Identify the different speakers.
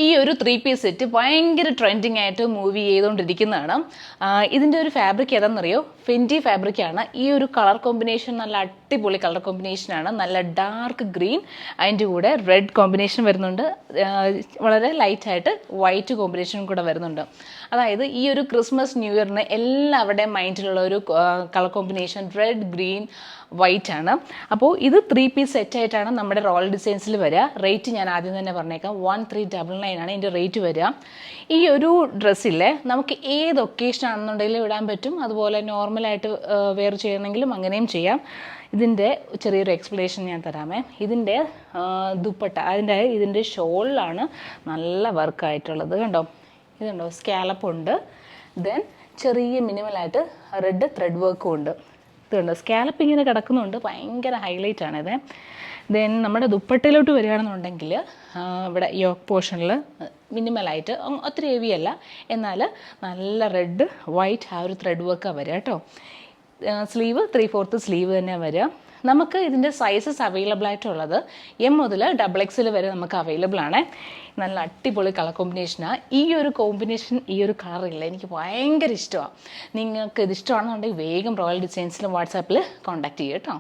Speaker 1: ഈ ഒരു 3-piece set ഭയങ്കര ട്രെൻഡിങ് ആയിട്ട് മൂവ് ചെയ്തുകൊണ്ടിരിക്കുന്നതാണ്. ഇതിൻ്റെ ഒരു ഫാബ്രിക് ഏതാണെന്നറിയോ? ഫെൻറ്റി ഫാബ്രിക്കാണ്. ഈ ഒരു കളർ കോമ്പിനേഷൻ നല്ല അടിപൊളി കളർ കോമ്പിനേഷനാണ്. നല്ല ഡാർക്ക് ഗ്രീൻ, അതിൻ്റെ കൂടെ റെഡ് കോമ്പിനേഷൻ വരുന്നുണ്ട്. വളരെ ലൈറ്റായിട്ട് വൈറ്റ് കോമ്പിനേഷനും കൂടെ വരുന്നുണ്ട്. അതായത് ഈ ഒരു ക്രിസ്മസ് ന്യൂ ഇയറിന് എല്ലാവരുടെയും മൈൻഡിലുള്ള ഒരു colour combination red, green, white ആണ്. അപ്പോൾ ഇത് 3-piece സെറ്റായിട്ടാണ് നമ്മുടെ റോയൽ ഡിസൈൻസിൽ വരിക. റേറ്റ് ഞാൻ ആദ്യം തന്നെ പറഞ്ഞേക്കാം, 1399 ആണ് ഇതിൻ്റെ റേറ്റ് വരിക. ഈ ഒരു ഡ്രസ്സില്ലേ നമുക്ക് ഏത് ഒക്കേഷൻ ആണെന്നുണ്ടെങ്കിലും ഇടാൻ പറ്റും. അതുപോലെ നോർമലായിട്ട് വെയർ ചെയ്യണമെങ്കിലും അങ്ങനെയും ചെയ്യാം. ഇതിൻ്റെ ചെറിയൊരു എക്സ്പ്ലനേഷൻ ഞാൻ തരാമേ. ഇതിൻ്റെ ദുപ്പട്ട, ഇതിൻ്റെ ഷോളിലാണ് നല്ല വർക്കായിട്ടുള്ളത്. കണ്ടോ, ഇതുണ്ടോ, സ്കാലപ്പ് ഉണ്ട്. ദെൻ ചെറിയ മിനിമലായിട്ട് റെഡ് ത്രെഡ് വർക്കും ഉണ്ട്. ഇതുണ്ട്, സ്കാലപ്പ് ഇങ്ങനെ കിടക്കുന്നുണ്ട്, ഭയങ്കര ഹൈലൈറ്റ് ആണിത്. ദെൻ നമ്മുടെ ദുപ്പട്ടയിലോട്ട് വരികയാണെന്നുണ്ടെങ്കിൽ ഇവിടെ യോക്ക് പോർഷനിൽ മിനിമലായിട്ട്, ഒത്തിരി ഹെവി അല്ല, എന്നാൽ നല്ല റെഡ്, വൈറ്റ് ആ ഒരു ത്രെഡ് വർക്കാണ് വരിക കേട്ടോ. സ്ലീവ് 3/4 സ്ലീവ് തന്നെ വരിക. നമുക്ക് ഇതിൻ്റെ സൈസസ് അവൈലബിൾ ആയിട്ടുള്ളത് M മുതൽ XXL വരെ നമുക്ക് അവൈലബിൾ ആണ്. നല്ല അടിപൊളി കളർ കോമ്പിനേഷനാണ്. ഈ ഒരു കോമ്പിനേഷൻ, ഈ ഒരു കളറില്ല, എനിക്ക് ഭയങ്കര ഇഷ്ടമാണ്. നിങ്ങൾക്ക് ഇത് ഇഷ്ടമാണെന്നുണ്ടെങ്കിൽ വേഗം റോയൽ ഡിസൈൻസിലും വാട്സാപ്പിൽ കോൺടാക്ട് ചെയ്യുക കേട്ടോ.